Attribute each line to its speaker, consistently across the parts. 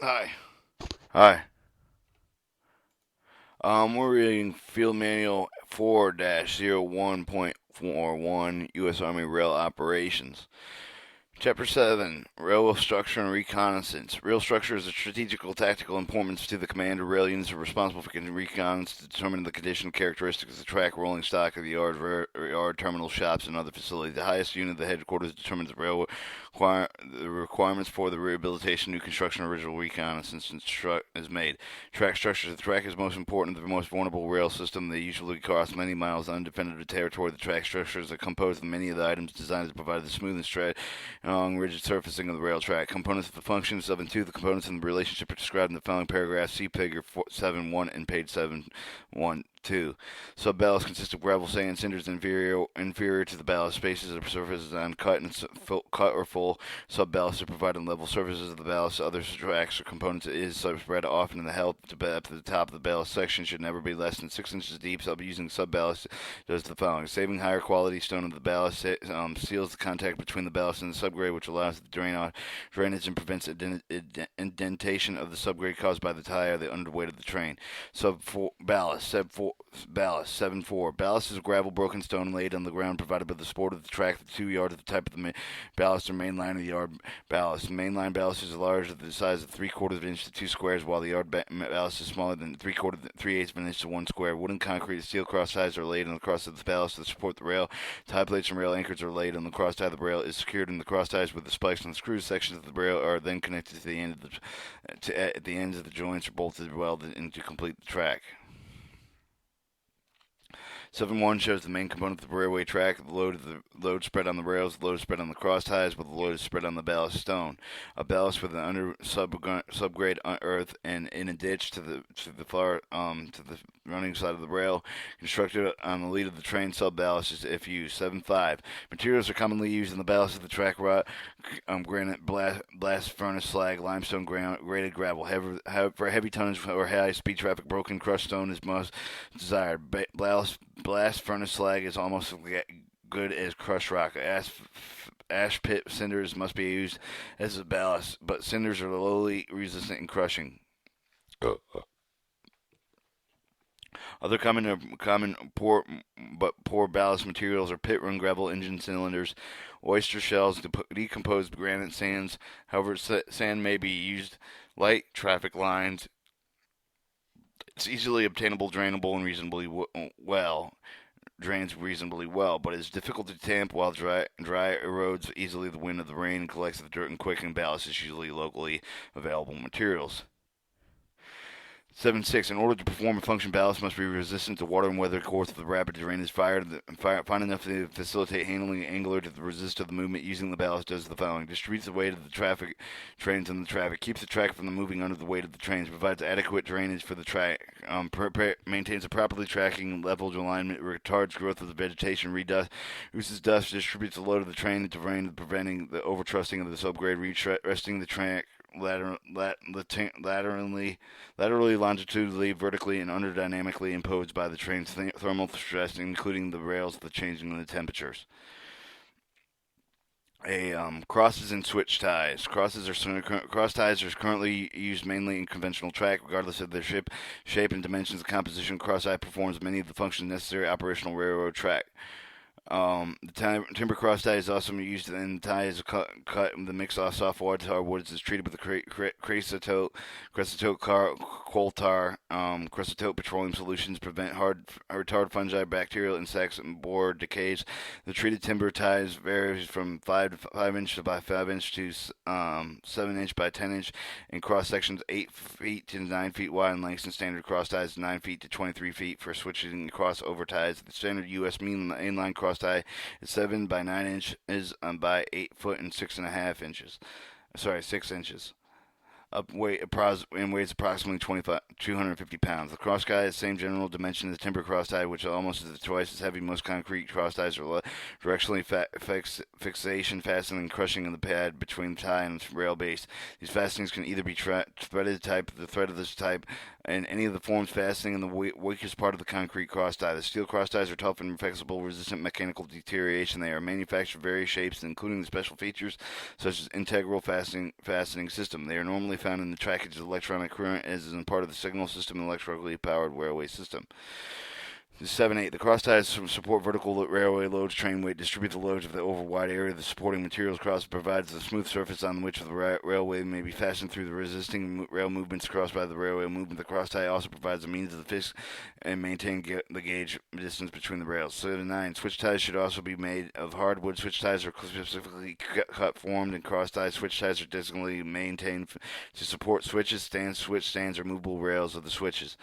Speaker 1: Hi. Hi. We're reading Field Manual 4-01.41 U.S. Army Rail Operations. Chapter 7 Rail Structure and Reconnaissance. Rail structure is a strategical tactical importance to the commander. Rail units are responsible for reconnaissance to determine the condition and characteristics of the track, rolling stock of the yard, terminal shops, and other facilities. The highest unit of the headquarters determines the requirements for the rehabilitation, new construction, original reconnaissance is made. Track structures. The track is most important, the most vulnerable rail system. They usually cross many miles of undefended territory. The track structures are composed of many of the items designed to provide the smooth and straight along rigid surfacing of the rail track. Components of the functions of and to the components and the relationship are described in the following paragraph. See figure 7.1 and page 7.1. 2. Subballast consists of gravel, sand, cinders inferior to the ballast. Spaces of surfaces uncut and cut or full. Subballast are provided on level surfaces of the ballast. Other tracks or components is spread often in the help to the top of the ballast section should never be less than 6 inches deep. Using subballast does the following: saving higher quality stone of the ballast, seals the contact between the ballast and the subgrade, which allows the drainage and prevents indentation of the subgrade caused by the tie or the underweight of the train. Ballast 7.4. Ballast is gravel, broken stone laid on the ground, provided by the support of the track. The 2 yards of the type of the ballast or main line of the yard ballast. Mainline ballast is large, at the size of 3/4 of an inch to 2 squares, while the yard ballast is smaller than 3/8 of an inch to 1 square. Wooden, concrete, and steel cross ties are laid on the cross of the ballast to support the rail. Tie plates and rail anchors are laid on the cross tie. The rail is secured in the cross ties with the spikes and the screws. Sections of the rail are then connected to the end of at the ends of the joints are bolted welded in to complete the track. 7.1 shows the main component of the railway track. The load spread on the rails, the load spread on the cross ties, but the load is spread on the ballast stone. A ballast with an under subgrade earth and in a ditch to the running side of the rail, constructed on the lead of the train. Subballast is if used. 7.5 materials are commonly used in the ballast of the track: granite, blast furnace slag, limestone, graded gravel. For heavy tonnage or high speed traffic, broken crushed stone is most desired. Blast furnace slag is almost good as crushed rock. Ash pit cinders must be used as a ballast, but cinders are lowly resistant in crushing. Other common poor ballast materials are pit run gravel, engine cylinders, oyster shells, decomposed granite sands. However, sand may be used. Light traffic lines. It's easily obtainable, drainable, and reasonably well. Drains reasonably well, but is difficult to tamp while dry erodes easily the wind of the rain and collects the dirt and quick, and ballast is usually locally available materials. 7.6. In order to perform a function, ballast must be resistant to water and weather. Course of the rapid terrain is fine enough to facilitate handling angular to the resist of the movement. Using the ballast does the following: distributes the weight of the traffic trains and the traffic, keeps the track from the moving under the weight of the trains, provides adequate drainage for the track, maintains a properly tracking level alignment, retards growth of the vegetation, reduces dust, distributes the load of the train into terrain, preventing the overtrusting of the subgrade, resting the track laterally, longitudinally, vertically, and underdynamically imposed by the train's thermal stress, including the rails, the changing of the temperatures. Crosses and switch ties. Cross ties are currently used mainly in conventional track, regardless of their shape and dimensions. The composition cross tie performs many of the functions necessary operational railroad track. The timber cross tie is also used in ties cut the mix off soft hardwoods is treated with a creosote coal tar, creosote petroleum solutions prevent retard fungi, bacterial insects, and borer decays. The treated timber ties varies from 5 inch by 5 inch to 7 inch by 10 inch in cross sections 8 feet to 9 feet wide in lengths, and standard cross ties 9 feet to 23 feet for switching crossover ties. The standard U.S. mainline cross tie is 7 by 9 inches by 8 foot and 6.5 inches. 6 inches. Weighs approximately 250 pounds. The cross tie is the same general dimension as the timber cross tie, which almost is twice as heavy. Most concrete cross ties are directionally fixation, fastening, and crushing of the pad between the tie and the rail base. These fastenings can either be threaded type, the thread of this type, and any of the forms fastening in the weakest part of the concrete cross tie. The steel cross ties are tough and flexible, resistant mechanical deterioration. They are manufactured various shapes, including the special features such as integral fastening system. They are normally found in the trackage of electronic current as is part of the signal system and electrically powered railway system. 7-8. The cross ties support vertical railway loads, train weight, distribute the loads of the over wide area of the supporting materials cross, provides the smooth surface on which the railway may be fastened through the resisting rail movements crossed by the railway movement. The cross tie also provides a means of the fix and maintain the gauge distance between the rails. 7-9. Switch ties should also be made of hardwood. Switch ties are specifically cut, formed, and cross ties. Switch ties are designated maintained to support switches, stands, switch stands, or movable rails of the switches.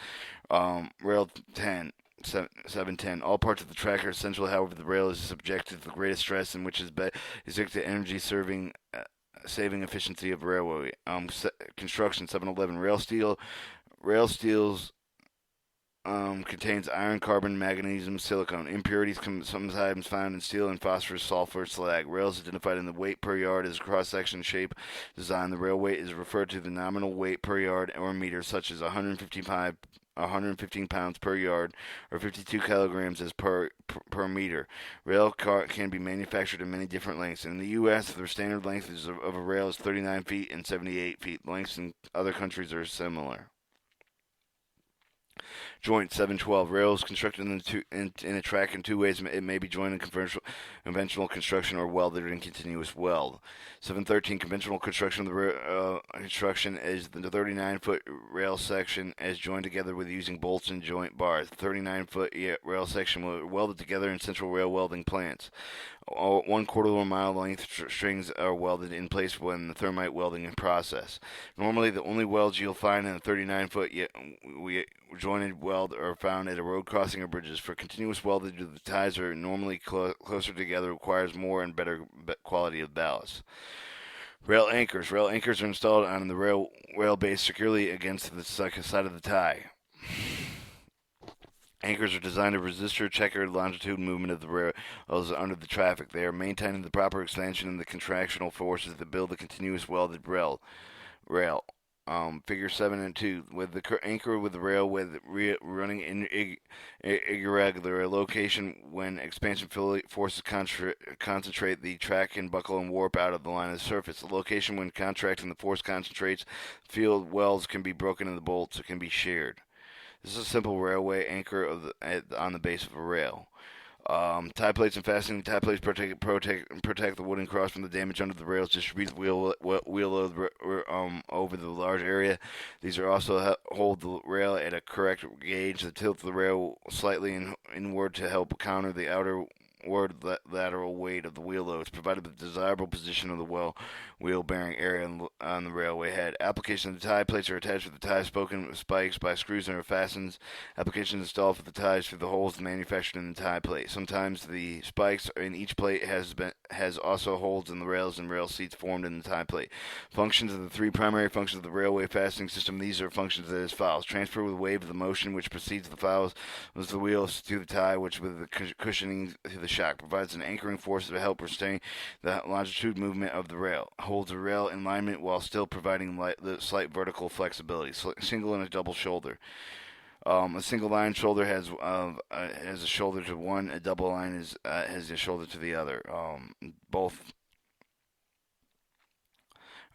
Speaker 1: Rail 10. 710. All parts of the track are essential. However, the rail is subjected to the greatest stress, and which is due to energy saving efficiency of railway. Construction. 711. Rail steels contains iron, carbon, magnesium, silicon. Impurities sometimes found in steel and phosphorus, sulfur, slag. Rails identified in the weight per yard as cross-section, shape, design. The rail weight is referred to the nominal weight per yard or meter, such as 115 pounds per yard, or 52 kilograms as per meter. Rail car can be manufactured in many different lengths. In the U.S., the standard length of a rail is 39 feet and 78 feet. Lengths in other countries are similar. Joint. 712. Rails constructed in a track in two ways. It may be joined in conventional construction or welded in continuous weld. 713. Conventional construction of the construction is the 39-foot rail section as joined together with using bolts and joint bars. The 39-foot rail section will welded together in central rail welding plants. 1/4 of a mile length strings are welded in place when the thermite welding in process. Normally, the only welds you'll find in a 39-foot jointed weld are found at a road crossing or bridges. For continuous welded, the ties are normally closer together, requires more and better quality of ballast. Rail anchors. Rail anchors are installed on the rail base securely against the side of the tie. Anchors are designed to resist or checker longitude movement of the rails under the traffic. They are maintaining the proper expansion and the contractional forces that build the continuous welded rail. Figure 7 and 2. With the anchor with the rail running in irregular location when expansion forces concentrate the track and buckle and warp out of the line of the surface. The location when contracting the force concentrates field welds can be broken and the bolts can be sheared. This is a simple railway anchor on the base of a rail. Tie plates and fastening. Tie plates protect the wooden cross from the damage under the rails. Distribute the wheel load over the large area. These are also hold the rail at a correct gauge. That tilt the rail slightly inward to help counter the outward lateral weight of the wheel loads, provided the desirable position of the wheel bearing area on the railway head. Application of the tie plates are attached with the tie spikes by screws and are fastened. Application installed for the ties through the holes manufactured in the tie plate. Sometimes the spikes in each plate has also holes in the rails and rail seats formed in the tie plate. Functions of the three primary functions of the railway fastening system. These are functions as follows: transfer with wave of the motion which precedes the files of the wheels to the tie, which with the cushioning to the shock provides an anchoring force to help restrain the longitude movement of the rail. Holds the rail in alignment while still providing slight vertical flexibility. Single and a double shoulder. A single line shoulder has a shoulder to one. A double line has a shoulder to the other. Both.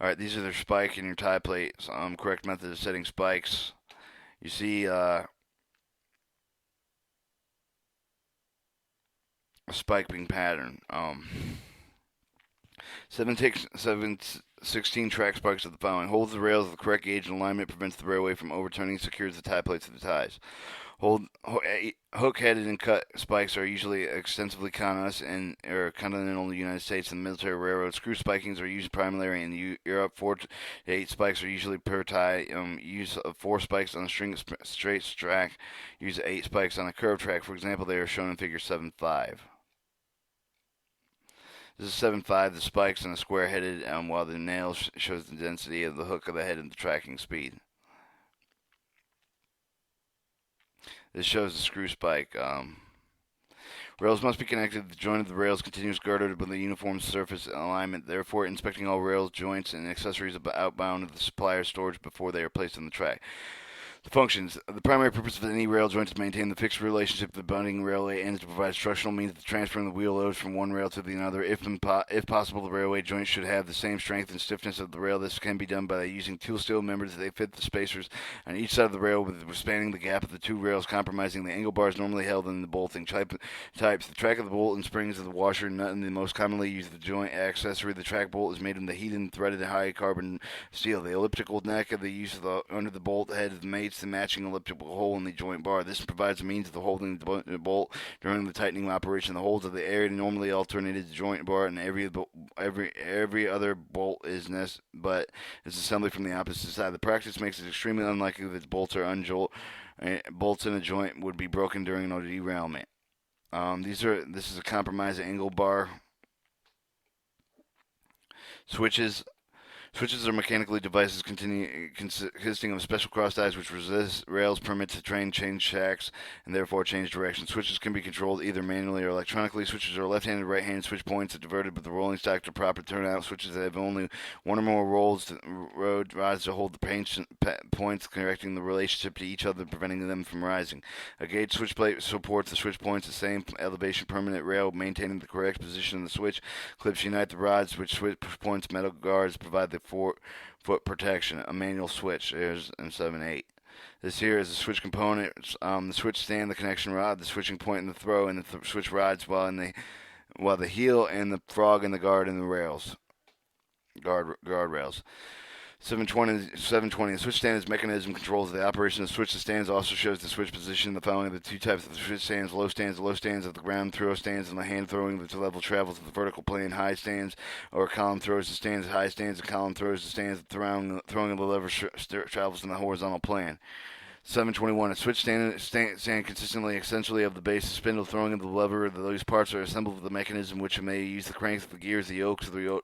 Speaker 1: All right, these are their spike and your tie plate. Correct method of setting spikes. You see a spiking pattern. 716 track spikes are the following. Holds the rails of the correct gauge and alignment, prevents the railway from overturning, secures the tie plates of the ties. Hook-headed and cut spikes are usually extensively continental in the United States and military railroads. Screw spikings are used primarily in Europe. 4 to 8 spikes are usually per tie. Use of 4 spikes on a straight track. Use 8 spikes on a curved track. For example, they are shown in Figure 7.5. This is 7.5, the spikes on a square-headed, while the nail shows the density of the hook of the head and the tracking speed. This shows the screw spike. Rails must be connected. The joint of the rails continues girded with a uniform surface alignment. Therefore, inspecting all rails, joints, and accessories outbound of the supplier's storage before they are placed on the track. Functions. The primary purpose of any rail joint is to maintain the fixed relationship of the bunding railway ends to provide structural means of transferring the wheel loads from one rail to the other. If possible, the railway joint should have the same strength and stiffness of the rail. This can be done by using tool steel members. They fit the spacers on each side of the rail, with spanning the gap of the two rails, compromising the angle bars normally held in the bolting types. The track of the bolt and springs of the washer and nut, and the most commonly used the joint accessory. The track bolt is made of the heated and threaded high carbon steel. The elliptical neck of the use of the under the bolt head mates the matching elliptical hole in the joint bar. This provides a means of holding the bolt during the tightening operation. The holes of the area normally alternated the joint bar, and every other bolt is but is assembly from the opposite side. The practice makes it extremely unlikely that bolts bolts in a joint would be broken during a derailment. This is a compromise angle bar. Switches. Switches are mechanically devices consisting of special cross ties which resist rails, permit the train change shacks, and therefore change direction. Switches can be controlled either manually or electronically. Switches are left-handed, right-handed switch points that diverted with the rolling stock to proper turnout. Switches that have only one or more rods to hold the points, correcting the relationship to each other, preventing them from rising. A gauge switch plate supports the switch points, the same elevation permanent rail, maintaining the correct position of the switch. Clips unite the rods, which switch points metal guards provide the foot protection. A manual switch. There's in 7-8. This here is the switch component. The switch stand, the connection rod, the switching point, and the throw, and the switch rods, while the heel and the frog and the guard and the rails. Guard rails. 720. The switch stand mechanism controls the operation of the switch. The stands also shows the switch position. The following are the two types of the switch stands: low stands of the ground, throw stands, and the hand throwing the level travels to the vertical plane. High stands or column throws the stands. High stands and column throws the stands. Throwing of the lever travels in the horizontal plane. 721. A switch stand consistently essentially of the base, the spindle, throwing of the lever. The loose parts are assembled with the mechanism, which may use the cranks, the gears, the yokes, the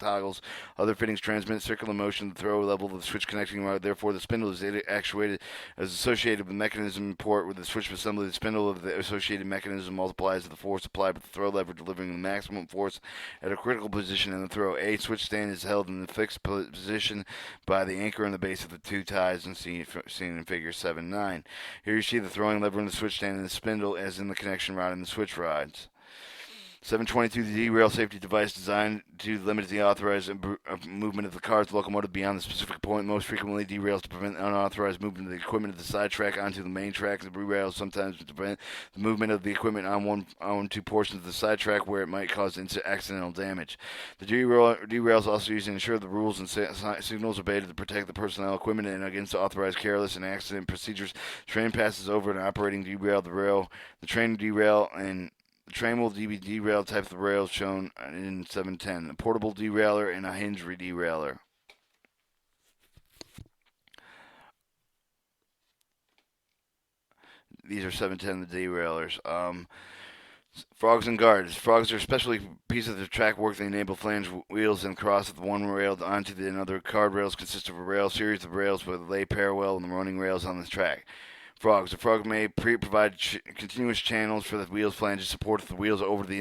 Speaker 1: toggles, other fittings, transmit circular motion, the throw level of the switch connecting rod. Therefore, the spindle is actuated as associated with the mechanism port with the switch assembly. The spindle of the associated mechanism multiplies the force applied with the throw lever, delivering the maximum force at a critical position in the throw. A switch stand is held in the fixed position by the anchor on the base of the two ties, and seen in figure 7-9. Here you see the throwing lever in the switch stand and the spindle as in the connection rod and the switch rods. 722, the derail safety device designed to limit the authorized movement of the car's locomotive beyond the specific point. Most frequently derails to prevent unauthorized movement of the equipment of the side track onto the main track. The derails sometimes to prevent the movement of the equipment on two portions of the side track where it might cause accidental damage. The derails also used to ensure the rules and signals obeyed to protect the personnel, equipment, and against authorized careless and accident procedures. Train passes over an operating derail. The train derail and the train will be derailed type of rails shown in 710. A portable derailer and a hinge derailer. These are 710, the derailers. Frogs and guards. Frogs are especially pieces of track work that enable flange wheels and cross of one rail onto another. Guard rails consist of a rail series of rails with lay parallel and the running rails on the track. Frogs. The frog may provide continuous channels for the wheels flanges, support the wheels over the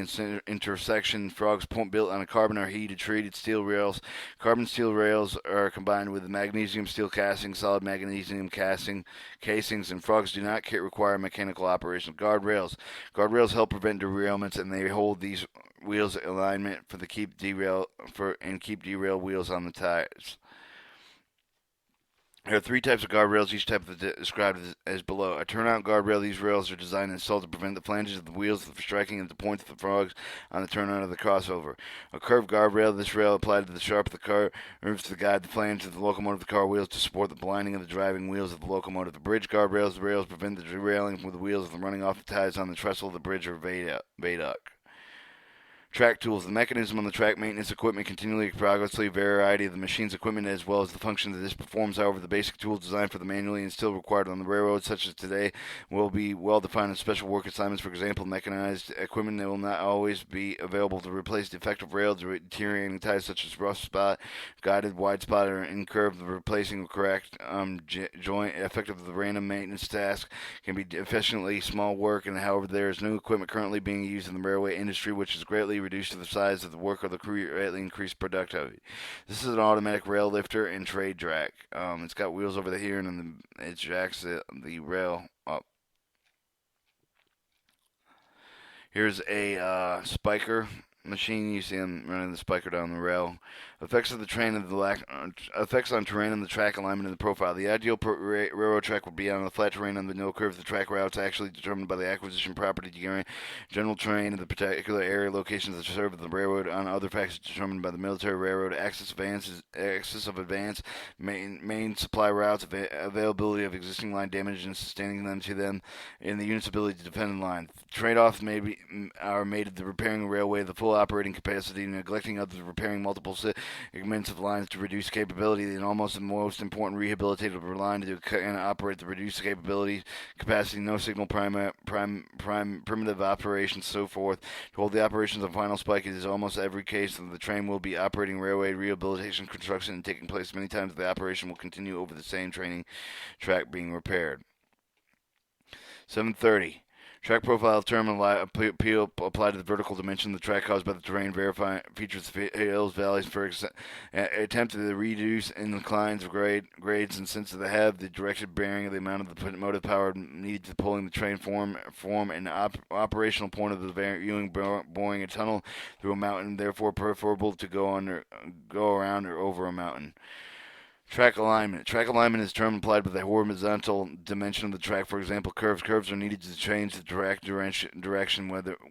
Speaker 1: intersection. Frogs built on a carbon or heated treated steel rails. Carbon steel rails are combined with magnesium steel casing, solid magnesium casings, and frogs do not require mechanical operation. Guardrails. Guardrails help prevent derailments, and they hold these wheels alignment for the keep derail wheels on the tires. There are three types of guardrails, each type described as below. A turnout guardrail. These rails are designed and installed to prevent the flanges of the wheels from striking at the points of the frogs on the turnout of the crossover. A curved guardrail. This rail applied to the sharp of the car moves to guide the flange of the locomotive, the car wheels to support the blinding of the driving wheels of the locomotive. The bridge guardrails. The rails prevent the derailing with the wheels from running off the ties on the trestle of the bridge or viaduct. Track tools. The mechanism on the track maintenance equipment continually progressively variety of the machine's equipment as well as the function that this performs. However, the basic tools designed for the manually and still required on the railroad, such as today, will be well defined in special work assignments. For example, mechanized equipment that will not always be available to replace defective rails or deteriorating ties such as rough spot, guided wide spot, or incurved. Replacing correct joint effective of the random maintenance task can be efficiently small work, and however there is no equipment currently being used in the railway industry which is greatly greatly reduced the size of the work or the greatly increased productivity. This is an automatic rail lifter and trade jack. It's got wheels over here, and then it jacks the rail up. Here's a spiker machine. You see them running the spiker down the rail. Effects of the train and effects on terrain and the track alignment and the profile. The ideal railroad track would be on the flat terrain on the no curve. The track routes actually determined by the acquisition property, general terrain of the particular area, locations that serve the railroad. On other factors determined by the military railroad, access of advance, main supply routes, availability of existing line damage and sustaining them to them, and the unit's ability to defend the line. Trade-offs are made of the repairing railway, the full operating capacity, neglecting of the repairing multiple segments of lines to reduce capability, and almost the most important rehabilitative line to operate the reduced capacity, no signal primitive operations, so forth. To hold the operations on final spike, it is almost every case that the train will be operating railway rehabilitation construction and taking place many times. The operation will continue over the same training track being repaired. 730. Track profile term appeal applied to the vertical dimension of the track caused by the terrain. Verify features hills, valleys for attempt to reduce inclines of grades, and since they have the direction bearing of the amount of the motive power needed to pulling the train form an operational point of the viewing boring a tunnel through a mountain, therefore preferable to go around or over a mountain. Track alignment. Track alignment is a term applied by the horizontal dimension of the track. For example, curves. Curves are needed to change the track direction,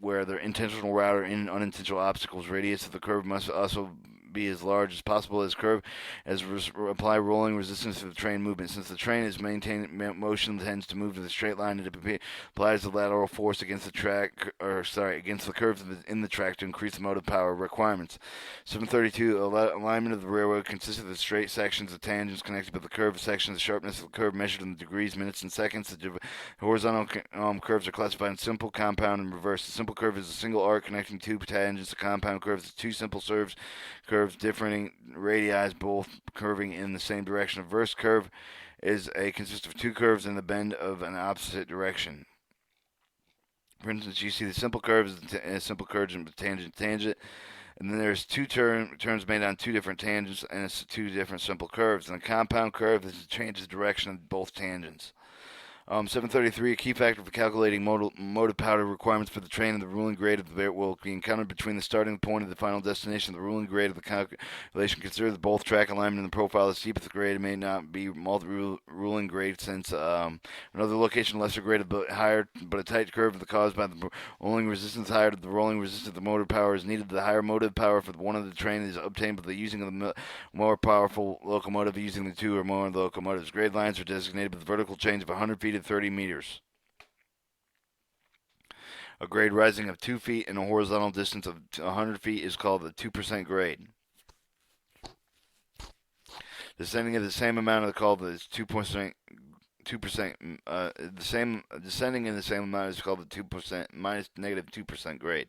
Speaker 1: where the intentional route or unintentional obstacles. Radius of the curve must also be as large as possible as curve, apply rolling resistance to the train movement. Since the train is maintained motion tends to move to the straight line, it applies the lateral force against the curves in the track to increase the motive power requirements. 732. Alignment of the railroad consists of the straight sections of tangents connected with the curved sections. The sharpness of the curve measured in degrees, minutes, and seconds. The horizontal curves are classified in simple, compound, and reverse. The simple curve is a single arc connecting two tangents. The compound curve is two simple curves differing radii, both curving in the same direction. A reverse curve consists of two curves in the bend of an opposite direction. For instance, you see the simple curve is a simple curve and tangent, and then there's two turns made on two different tangents, and it's two different simple curves. And a compound curve changes the direction of both tangents. 733, a key factor for calculating motive power requirements for the train and the ruling grade of the will be encountered between the starting point and the final destination. The ruling grade of the calculation considers both track alignment and the profile. The steepest grade may not be ruling grade, since another location lesser grade but higher, but a tight curve caused by the rolling resistance higher to the rolling resistance. The motive power is needed. The higher motive power for one of the train is obtained by the using of the more powerful locomotive using the two or more locomotives. Grade lines are designated with a vertical change of 100 feet 30 meters. A grade rising of 2 feet and a horizontal distance of 100 feet is called the 2% grade. Descending at the same amount is called the 2%. Descending in the same amount is called the 2% minus negative 2% grade.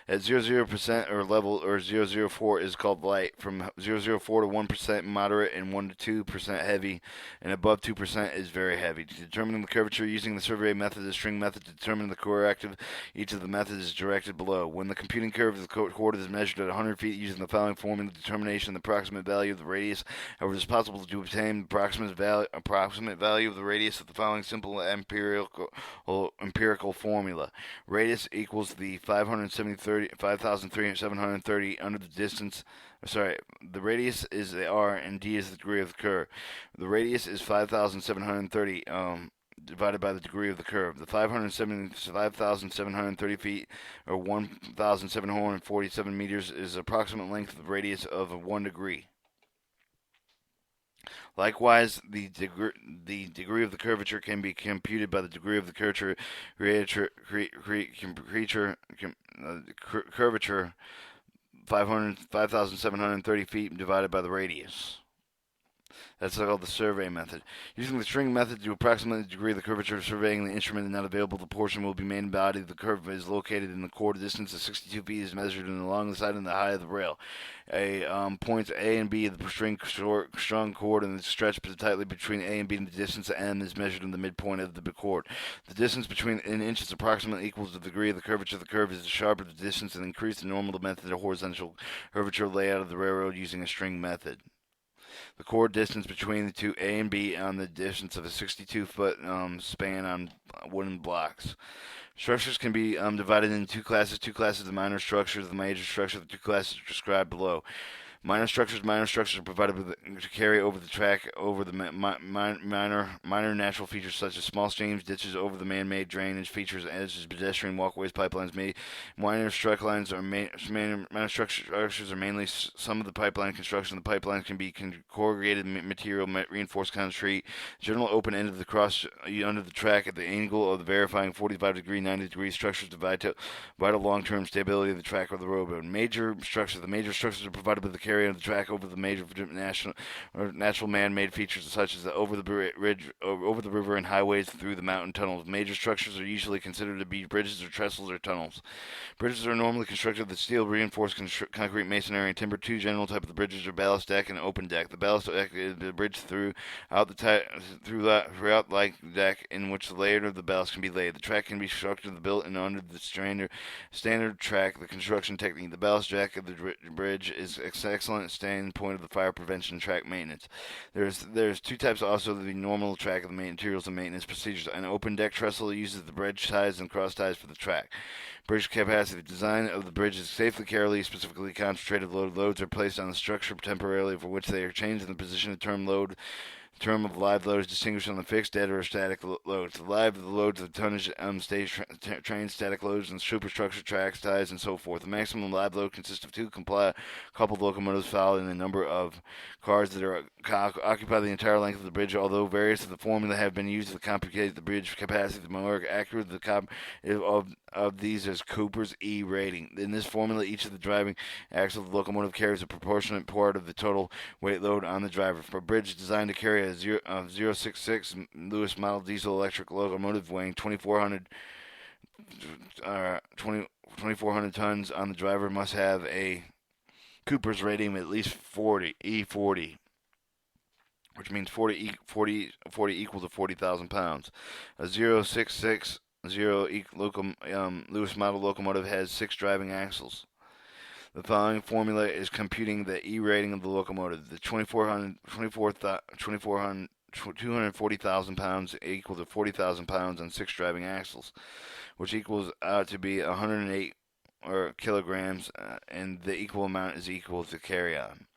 Speaker 1: At 0% or level, or 004 is called light. From 004 to 1% moderate, and 1 to 2% heavy, and above 2% is very heavy. Determining the curvature using the survey method, the string method, to determine the corrective, each of the methods is directed below. When the computing curve of the chord is measured at 100 feet using the following formula, determination of the approximate value of the radius. However, it is possible to obtain the approximate value of the radius of the following simple empirical formula. Radius equals the 5,730 under the distance. The radius is the r and d is the degree of the curve. The radius is 5,730 divided by the degree of the curve. The 5,730 feet, or 1,747 meters, is the approximate length of the radius of 1 degree. Likewise, the degree of the curvature can be computed by the degree of the curvature 5,730 feet divided by the radius. That's called the survey method. Using the string method to approximate the degree of the curvature of surveying the instrument not available, the portion will be main body. The curve is located in the core. Distance of 62 feet is measured along the side and the height of the rail. Points A and B of the string strung cord and the stretch tightly between A and B, and the distance M is measured in the midpoint of the cord. The distance between in inches approximately equals the degree of the curvature of the curve. Is the sharper the distance and increase the normal method of horizontal curvature layout of the railroad using a string method. The core distance between the two A and B on the distance of a 62-foot span on wooden blocks. Structures can be divided into two classes. Two classes of minor structures. The major structure. The two classes are described below. Minor structures are provided to carry over the track over the minor natural features such as small streams, ditches, over the man-made drainage features, edges, pedestrian walkways, pipelines. Minor structures are mainly some of the pipeline construction. The pipelines can be corrugated material, reinforced concrete, general open end of the cross under the track at the angle of the verifying 45-degree, 90-degree structures vital long-term stability of the track or the roadbed. The major structures are provided with the carry on the track over the major natural man-made features such as over the river and highways through the mountain tunnels. Major structures are usually considered to be bridges or trestles or tunnels. Bridges are normally constructed with steel, reinforced concrete, masonry, and timber. Two general types of bridges are ballast deck and open deck. The ballast deck is the bridge throughout like deck in which the layer of the ballast can be laid. The track can be constructed, built, and under the standard track. The construction technique. The ballast deck of the bridge is excellent standpoint of the fire prevention track maintenance. There's two types also: the normal track of the materials and maintenance procedures. An open deck trestle uses the bridge ties and cross ties for the track. Bridge capacity. The design of the bridge is safely, carefully, specifically concentrated loads are placed on the structure temporarily, for which they are changed in the position of term of live load is distinguished on the fixed, dead, or static loads. The live loads of tonnage, stage train, static loads, and superstructure, tracks, ties, and so forth. The maximum live load consists of two coupled locomotives following the number of cars that are occupy the entire length of the bridge. Although various of the formula have been used to compute the bridge capacity, the more accurate of these is Cooper's E rating. In this formula, each of the driving axle of the locomotive carries a proportionate part of the total weight load on the driver. For a bridge designed to carry a 066 Lewis model diesel electric locomotive weighing 2,400 tons on the driver must have a Cooper's rating of at least 40 E40, which means 40 equal to 40,000 pounds. A 066 Lewis model locomotive has 6 driving axles. The following formula is computing the E rating of the locomotive. The 240,000 pounds equal to 40,000 pounds on 6 driving axles, which equals out to be 108 kilograms, and the equal amount is equal to carry-on.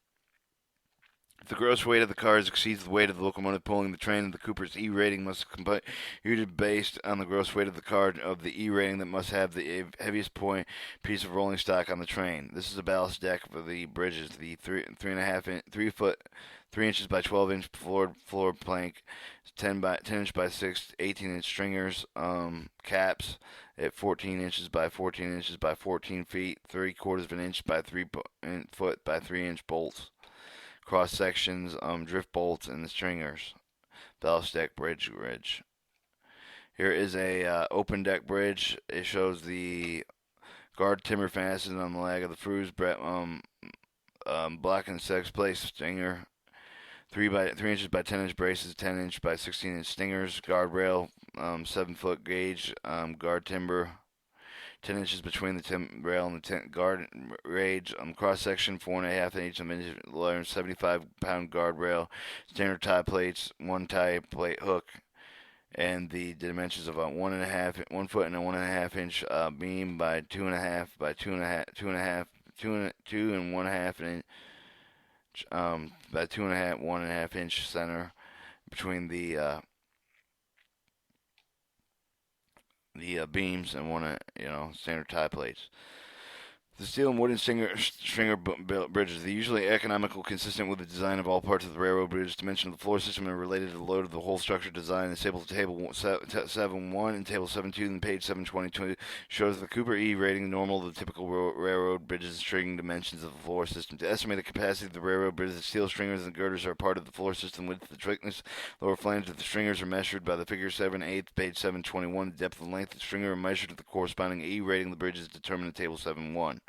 Speaker 1: If the gross weight of the cars exceeds the weight of the locomotive pulling the train, the Cooper's E rating must be computed based on the gross weight of the car of the E rating that must have the heaviest piece of rolling stock on the train. This is a ballast deck for the bridges. The 3 inches by 12 inch floor plank, 10 inch by 6, 18 inch stringers, caps at 14 inches by 14 inches by 14 feet, 3/4 of an inch by 3 foot by 3 inch bolts. Cross sections, drift bolts, and the stringers. Ballast deck bridge. Here is a open deck bridge. It shows the guard timber fastened on the lag of the fruise, block and 6 place stinger, 3 inches by 10 inch braces, 10 inch by 16 inch stingers, guardrail, 7-foot gauge, guard timber, 10 inches between the rail and the guard rage. Cross section 4.5 inches, 75-pound guardrail, standard tie plates, 1 tie plate hook, and the dimensions of a 1 foot and a 1.5 inch beam by 2.5 by 2.5 inch by 1.5 inch center between the beams and standard tie plates. The steel and wooden stringer bridges. They're usually economical, consistent with the design of all parts of the railroad bridge. Dimension of the floor system and related to the load of the whole structure design. The table 7.1 and table 7.2 and page 722 shows the Cooper E rating normal of the typical railroad bridges string dimensions of the floor system. To estimate the capacity of the railroad bridge, the steel stringers and girders are part of the floor system. Width, the thickness, lower flange of the stringers are measured by the figure 7/8, page 721. The depth and length of the stringer are measured at the corresponding E rating. The bridge is determined in table 7.1.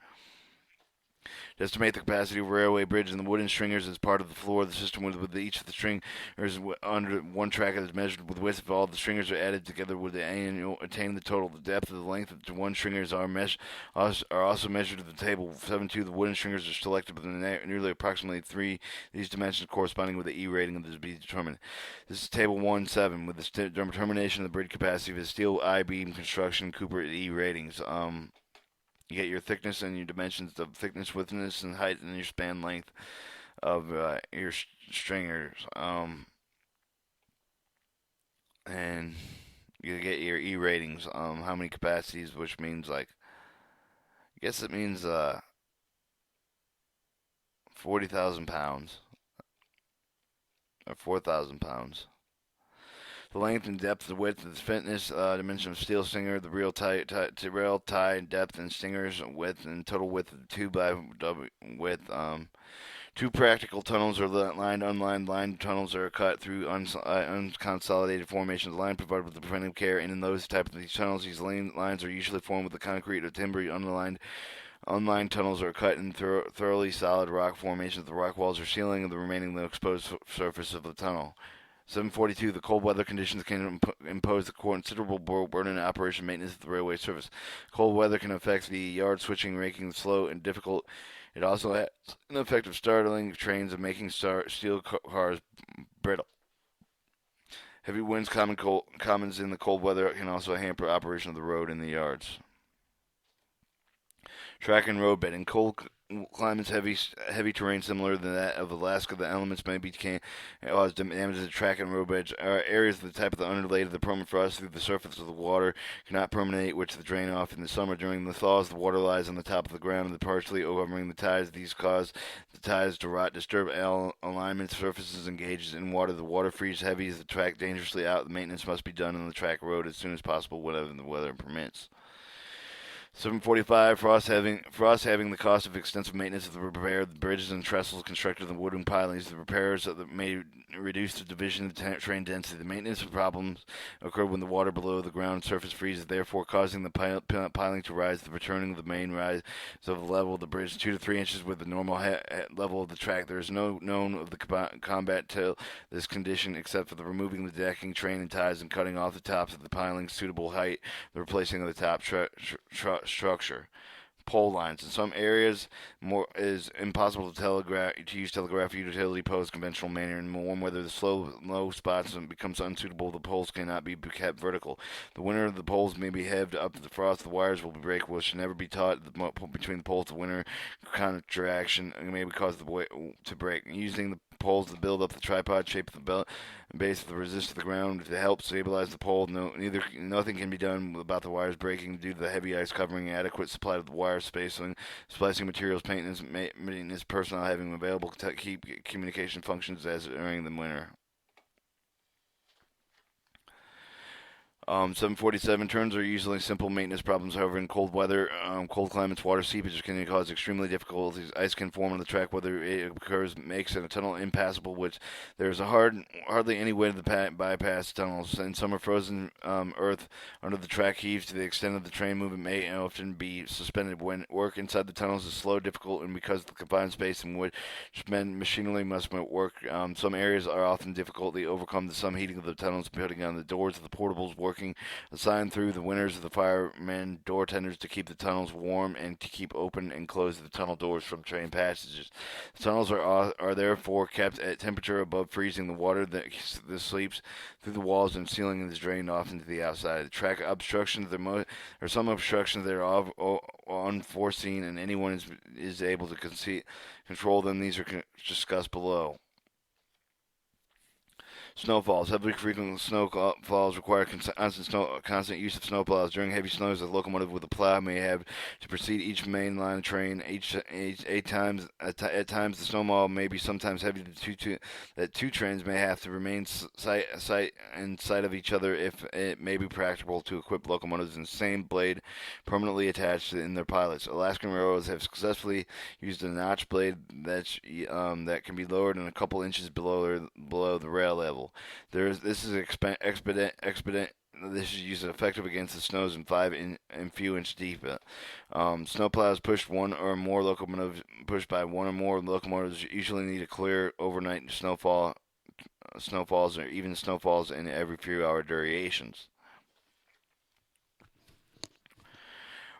Speaker 1: To estimate the capacity of a railway bridge and the wooden stringers as part of the floor of the system with each of the stringers under one track is measured with width. If all the stringers are added together would attain the total. The depth of the length of the one stringers are also measured at the table 7.2. The wooden stringers are selected with nearly approximately 3 these dimensions corresponding with the E rating of this be determined. This is table 1.7 with the determination of the bridge capacity of the steel I-beam construction Cooper E ratings. You get your thickness and your dimensions of thickness, widthness, and height, and your span length of your stringers. And you get your E ratings. How many capacities, which means I guess it means 40,000 pounds or 4,000 pounds. The length and depth, the width, the fitness, dimension of steel stinger, the rail tie, depth, and stingers width, and total width of the 2 by width. 2 practical tunnels are lined, unlined. Line tunnels are cut through unconsolidated formations. Line provided with the preventive care, and in those type of these tunnels, these lines are usually formed with the concrete or timber. Unlined tunnels are cut in thoroughly solid rock formations. The rock walls are sealing the remaining exposed surface of the tunnel. 742. The cold weather conditions can impose a considerable burden in operation maintenance of the railway service. Cold weather can affect the yard switching, making slow and difficult. It also has an effect of startling trains and making steel cars brittle. Heavy winds, commons in the cold weather, can also hamper operation of the road in the yards. Track and road bedding. Cold climates, heavy terrain similar to that of Alaska. The elements may cause damage to the track and road beds. Areas of the type of the underlay of the permafrost through the surface of the water cannot permeate, which the drain off in the summer. During the thaws, the water lies on the top of the ground, partially covering the ties. These cause the ties to rot, disturb alignment, surfaces engaged in water. The water freezes heavy as the track dangerously out. The maintenance must be done on the track road as soon as possible, whenever the weather permits. 745. Frost having the cost of extensive maintenance of the repair of the bridges and trestles constructed in the wooden pilings. The repairs may reduce the division of the train density. The maintenance problems occur when the water below the ground surface freezes, therefore causing the piling to rise. The returning of the main rise of the level of the bridge 2 to 3 inches with the normal level of the track. There is no known of the combat to this condition except for the removing the decking, train, and ties and cutting off the tops of the pilings suitable height. The replacing of the top structure. Pole lines. In some areas, is impossible to use telegraph utility poles conventional manner. In warm weather, the low spots becomes unsuitable. The poles cannot be kept vertical. The winter, the poles may be heaved up to the frost. The wires will break, which should never be taught between the poles. The winter contraction may cause the to break. Using the poles to build up the tripod shape of the base of the resist of the ground to help stabilize the pole. Nothing can be done about the wires breaking due to the heavy ice covering. Adequate supply of the wire spacing, splicing materials, maintenance personnel having available to keep communication functions as during the winter. 747. Turns are usually simple maintenance problems. However, in cold weather, cold climates, water seepage can cause extremely difficulties. Ice can form on the track, whether it occurs, makes a tunnel impassable, which there is hardly any way to bypass tunnels. In summer, frozen earth under the track heaves to the extent of the train movement may often be suspended. When work inside the tunnels is slow, difficult, and because of the confined space in which machinery must work, some areas are often difficultly overcome. Some heating of the tunnels, putting on the doors of the portables, working assigned through the winters of the firemen, door tenders to keep the tunnels warm and to keep open and close the tunnel doors from train passages. The tunnels are therefore kept at temperature above freezing. The water that sleeps through the walls and ceiling is drained off into the outside. The track obstructions, there are some obstructions that are unforeseen and anyone is able to control them. These are discussed below. Snowfalls. Heavily frequent snowfalls require constant use of snowplows. During heavy snows, a locomotive with a plow may have to precede each mainline train. At times, the snowmall may be sometimes heavy that two trains may have to remain in sight of each other if it may be practicable to equip locomotives in the same blade permanently attached in their pilots. Alaskan railroads have successfully used a notch blade that can be lowered in a couple inches below the rail level. This is expedient. This is used effective against the snows in and few inch deep. Snowplows pushed by one or more locomotives usually need to clear overnight snowfalls or even snowfalls in every few hour durations.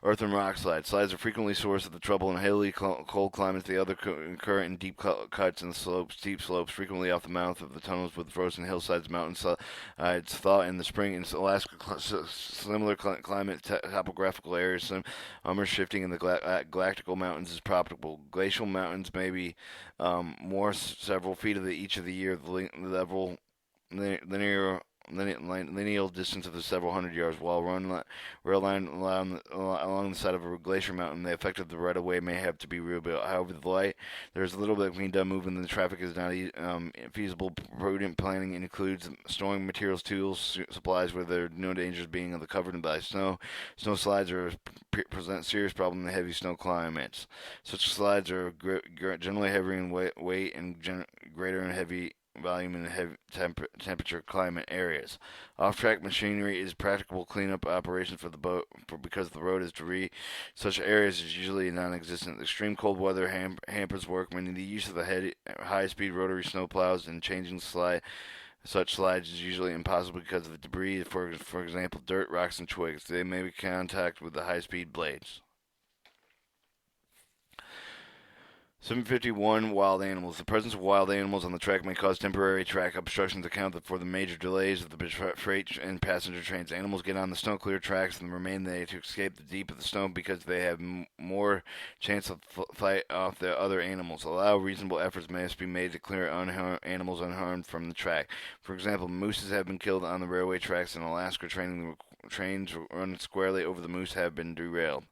Speaker 1: Earth and rock slides. Slides are frequently a source of the trouble in hilly, cold climates. They occur in deep cuts and steep slopes, frequently off the mouth of the tunnels with frozen hillsides, mountainsides. Thaw in the spring in Alaska. Similar climate, topographical areas. Summer shifting in the galactical mountains is probable. Glacial mountains may be more several feet of each of the year. The level lineal distance of the several hundred yards, while rail line along the side of a glacier mountain, the effect of the right of way may have to be rebuilt. However, there's a little bit being done moving the traffic is not feasible. Prudent planning includes storing materials, tools, supplies where there are no dangers being covered by snow. Snow slides present serious problem in heavy snow climates. Such slides are generally heavier in weight and greater in heavy volume in heavy temperature climate areas. Off-track machinery is practicable cleanup operation for the boat because the road is debris. Such areas is usually non-existent. Extreme cold weather hampers workmen. The use of the high-speed rotary snowplows and changing such slides is usually impossible because of the debris. For example, dirt, rocks, and twigs. They may be contact with the high-speed blades. 751 Wild animals. The presence of wild animals on the track may cause temporary track obstructions account for the major delays of the freight and passenger trains. Animals get on the snow-cleared tracks and remain there to escape the deep of the snow because they have more chance of fight off the other animals. Reasonable efforts must be made to clear animals unharmed from the track. For example, mooses have been killed on the railway tracks in Alaska. Trains run squarely over the moose have been derailed.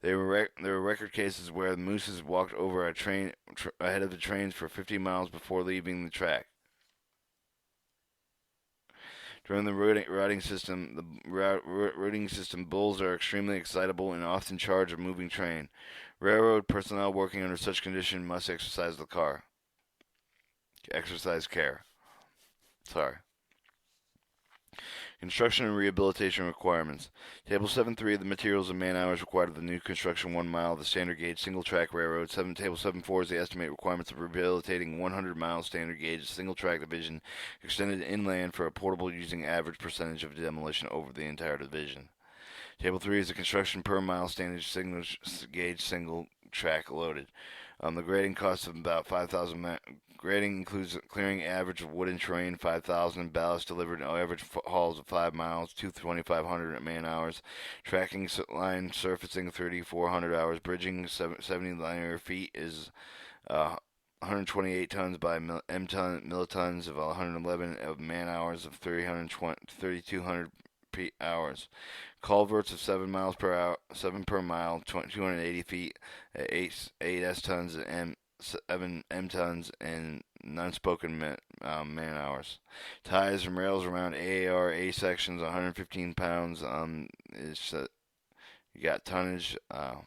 Speaker 1: There were record cases where the mooses walked over a train ahead of the trains for 50 miles before leaving the track. During the routing system, bulls are extremely excitable and often charge a moving train. Railroad personnel working under such condition must exercise care. Sorry. Construction and rehabilitation requirements. Table 7.3 the materials and man-hours required of the new construction 1 mile of the standard gauge single-track railroad. Table 7.4 is the estimated requirements of rehabilitating 100-mile standard gauge single-track division extended inland for a portable using average percentage of demolition over the entire division. Table 3 is the construction per mile standard gauge single-track loaded. The grading costs of about 5,000. Grading includes clearing average of wooden terrain 5,000, ballast delivered average hauls of 5 miles, 2,500 man hours, tracking line surfacing 3,400 hours, bridging 70 linear feet is 128 tons by millitons of 111 of man hours of 3,200 hours. Culverts of 7 miles per hour, 7 per mile, 280 feet at 8 S tons and 7 M tons and non-spoken man hours. Ties and rails around AAR A sections 115 pounds. You got tonnage. Like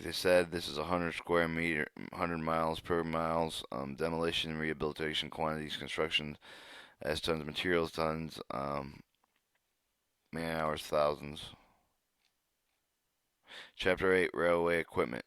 Speaker 1: I said, this is 100 square meter, 100 miles per miles. Demolition and rehabilitation quantities, construction S tons, materials tons, man hours thousands. Chapter 8 Railway Equipment.